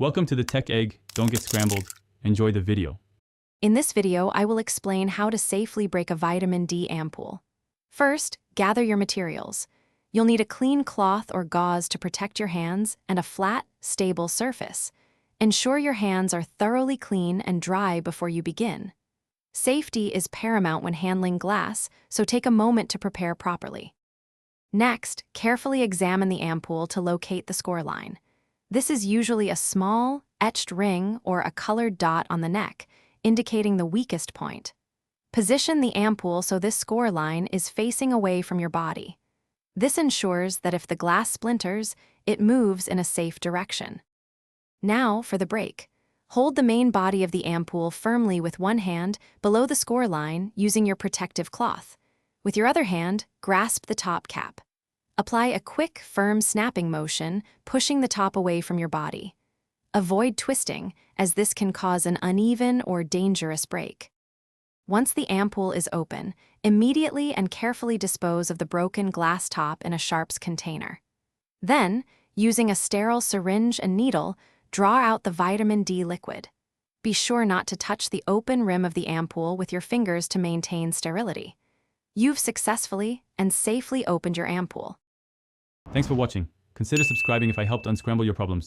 Welcome to the Tech Egg. Don't get scrambled. Enjoy the video. In this video, I will explain how to safely break a vitamin D ampoule. First, gather your materials. You'll need a clean cloth or gauze to protect your hands and a flat, stable surface. Ensure your hands are thoroughly clean and dry before you begin. Safety is paramount when handling glass, so take a moment to prepare properly. Next, carefully examine the ampoule to locate the score line. This is usually a small, etched ring or a colored dot on the neck, indicating the weakest point. Position the ampoule so this score line is facing away from your body. This ensures that if the glass splinters, it moves in a safe direction. Now for the break. Hold the main body of the ampoule firmly with one hand below the score line using your protective cloth. With your other hand, grasp the top cap. Apply a quick, firm snapping motion, pushing the top away from your body. Avoid twisting, as this can cause an uneven or dangerous break. Once the ampoule is open, immediately and carefully dispose of the broken glass top in a sharps container. Then, using a sterile syringe and needle, draw out the vitamin D liquid. Be sure not to touch the open rim of the ampoule with your fingers to maintain sterility. You've successfully and safely opened your ampoule. Thanks for watching. Consider subscribing if I helped unscramble your problems.